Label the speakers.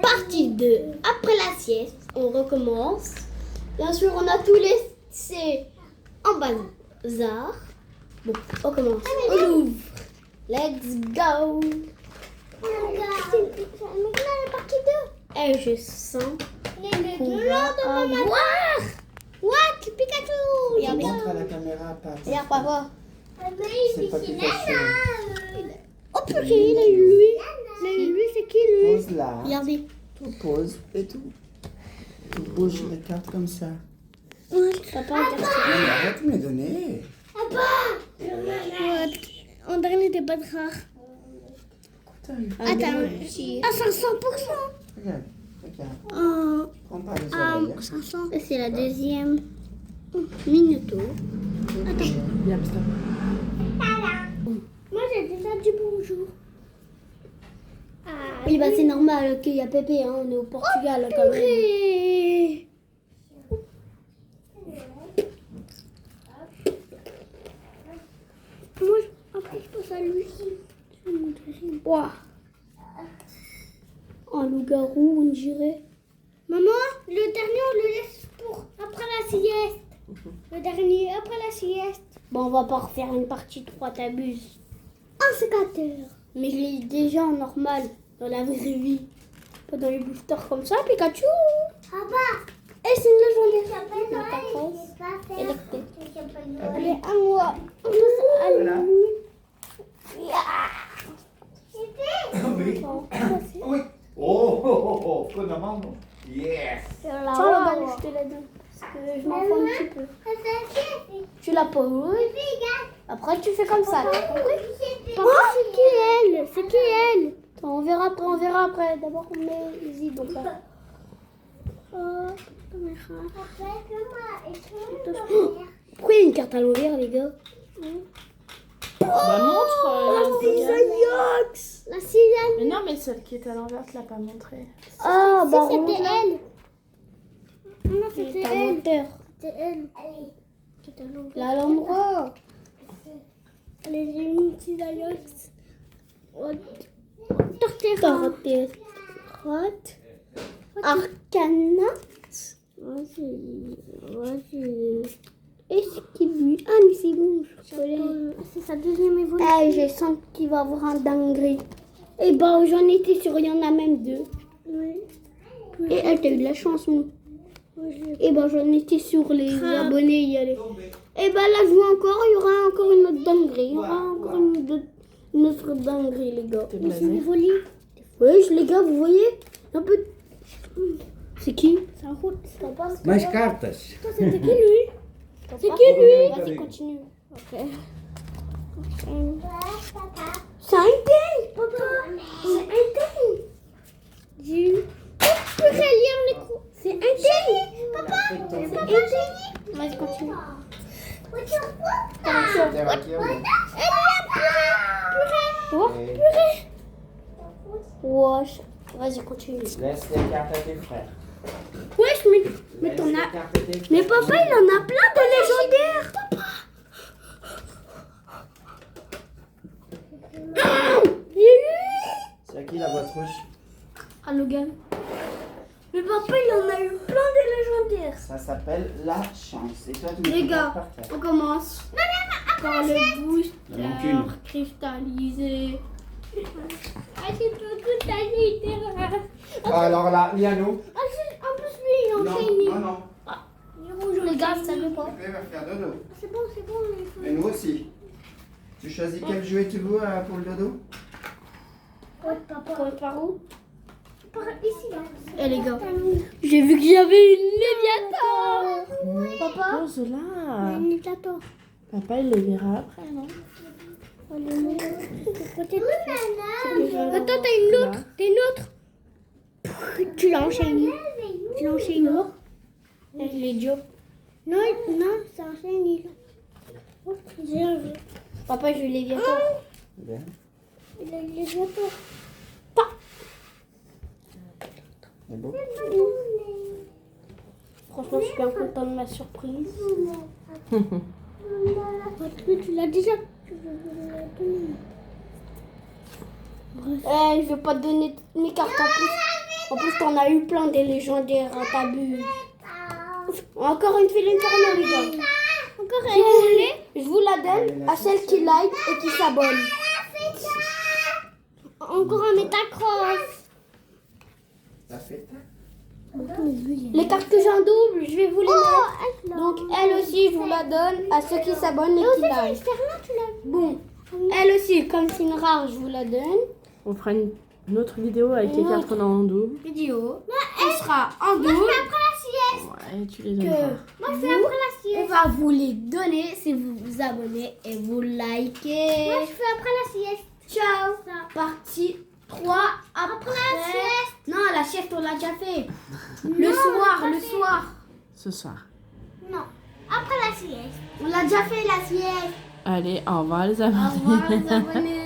Speaker 1: Partie 2. Après la sieste, on recommence. Bien sûr, on a tout laissé en bazar. Bon, on commence. On ouvre. Let's go. Maintenant, la partie 2. Et je sens qu'on va avoir. What? Pikachu. Regardez.
Speaker 2: Montre à la caméra, Pat.
Speaker 1: Regarde, papa.
Speaker 2: C'est pas Pikachu.
Speaker 1: Oh purée, il a eu lui. Il a eu lui, c'est qui lui?
Speaker 2: Pose là.
Speaker 1: Regardez.
Speaker 2: Tout pose et tout. Tu bouges les cartes comme ça.
Speaker 1: Papa,
Speaker 2: Non, mais arrête de me donner.
Speaker 1: on dirait qu'il n'était pas de rare. Attends, à 500%.
Speaker 2: Regarde, regarde.
Speaker 1: Oh,
Speaker 2: Prends pas les oreilles.
Speaker 1: 500. C'est la deuxième. Minuto. Attends. Moi, j'ai déjà dit bonjour. Oui, bah c'est normal qu'il y a Pépé, hein, on est au Portugal quand même. Moi, après je passe à lui. Je vais montrer. Ouah. Un loup-garou, on dirait. Maman, le dernier, on le laisse pour après la sieste. Le dernier, après la sieste. Bon, on va pas refaire une partie 3, t'abuses. Un sécateur. Mais je l'ai déjà en normal, dans la vraie vie. Pas dans les boosters comme ça, Pikachu. Papa. Et c'est une légendaire. Allez, à moi.
Speaker 2: Voilà.
Speaker 3: Oui. Oh, Konamano. Yes.
Speaker 1: Tiens, regarde, je te la donne. Parce que je m'en fous un petit peu. Tu la poses. Après, tu fais comme ça. T'as compris? Papa, c'est qui elle? C'est qui elle? Attends, on verra après. D'abord, on met les idons. Pourquoi il y a une carte à l'envers, les gars?
Speaker 4: Bah montre
Speaker 1: La sixième.
Speaker 4: Mais non, mais celle qui est à l'envers, tu l'as pas montrée.
Speaker 1: Ah, bah
Speaker 5: c'était elle.
Speaker 1: Non, c'était elle.
Speaker 5: C'est elle.
Speaker 1: Là, à l'endroit.
Speaker 5: Les unités d'Ajax.
Speaker 1: Torterra. Arcana. Esquivu. Ah, mais c'est bon, je connais.
Speaker 5: C'est sa deuxième évolution.
Speaker 1: Eh, je sens qu'il va avoir un dinguerie. Eh ben, j'en étais sûre, il y en a même deux.
Speaker 5: Oui.
Speaker 1: Et elle, t'as eu de la chance, moi. Eh ben, j'en étais sûre, les abonnés y allaient. Eh ben, là, je vois encore, il y aura encore une autre dinguerie. Il y aura encore une autre dinguerie, les gars.
Speaker 4: T'es blasé.
Speaker 1: Oui, les gars, vous voyez un peu. C'est qui?
Speaker 5: C'est un route.
Speaker 3: Mais cartas.
Speaker 5: C'était qui lui?
Speaker 1: C'est qui lui?
Speaker 5: Vas-y, continue.
Speaker 1: Ok. C'est un dingue, papa. C'est un dingue. Tu peux lire le micro. C'est un dingue. Papa. C'est un dingue. Vas-y, continue. Oh, purée. Wesh. Vas-y, continue.
Speaker 2: Laisse les cartes à tes frères.
Speaker 1: Wesh, mais t'en as. Mais papa, il en a plein de légendaires. Il est lui.
Speaker 2: C'est à qui la boîte rouge?
Speaker 1: Ah, Logan. Mais papa, il en a eu plein de légendaires.
Speaker 2: Ça s'appelle la chance. Et toi, tu
Speaker 1: Les
Speaker 2: mets
Speaker 1: gars,
Speaker 2: par terre.
Speaker 1: on commence par le booster
Speaker 2: Il en manque une.
Speaker 1: cristallisé. Ah, j'ai pas tout à l'intérieur.
Speaker 2: Alors là, Liano.
Speaker 1: Ah, en plus, lui, il
Speaker 2: Non,
Speaker 1: enchaîne.
Speaker 2: non, non.
Speaker 1: Il est rouge, les gars, ça veut pas.
Speaker 2: Tu va faire dodo.
Speaker 1: C'est bon, il faut.
Speaker 2: Et nous aussi. Tu choisis quel jouet tu veux pour le dodo?
Speaker 1: Papa. Par où?
Speaker 5: Par ici, là.
Speaker 1: Eh, les gars, j'ai vu que j'avais une Léviathan. Papa,
Speaker 4: Pose là.
Speaker 1: une Léviathan.
Speaker 4: Papa, il le verra après, non?
Speaker 1: Attends, t'as une autre. T'as une autre. Tu l'as enchaîné. Tu l'as enchaîné. Il est idiot.
Speaker 5: Non, c'est un chenille.
Speaker 1: Papa, je l'ai bientôt.
Speaker 2: Bien.
Speaker 5: Il a les bientôt.
Speaker 2: C'est beau.
Speaker 1: Franchement, je suis bien contente de ma surprise.
Speaker 5: Tu l'as déjà.
Speaker 1: Je vais pas te donner toutes mes cartes en plus. En plus, t'en as eu plein des légendaires, hein, t'abuses. Encore une file Inferno, les gars.
Speaker 5: Encore
Speaker 1: Si vous voulez, je vous la donne à celle qui like et qui s'abonne.
Speaker 5: Encore un Metacross.
Speaker 3: Ça fait tac.
Speaker 1: Les cartes que j'ai en double, je vais vous les mettre. Donc, elle aussi, je vous la donne à ceux qui s'abonnent et qui like. Bon, elle aussi, comme c'est une rare, je vous la donne.
Speaker 4: On fera une autre vidéo avec les cartes qu'on a en double.
Speaker 1: Vidéo. Elle sera en double.
Speaker 4: Ouais, tu les donnes pas.
Speaker 5: Moi, je fais après la sieste.
Speaker 1: On va vous les donner si vous vous abonnez et vous likez.
Speaker 5: Moi, je fais après la sieste.
Speaker 1: Ciao. Partie 3 après la sieste. Non, la sieste, on l'a déjà fait. Le soir.
Speaker 4: Ce soir.
Speaker 5: Non. Après la sieste.
Speaker 1: On l'a déjà fait, la sieste.
Speaker 4: Allez, au revoir les amis.
Speaker 1: Au revoir, les abonnés.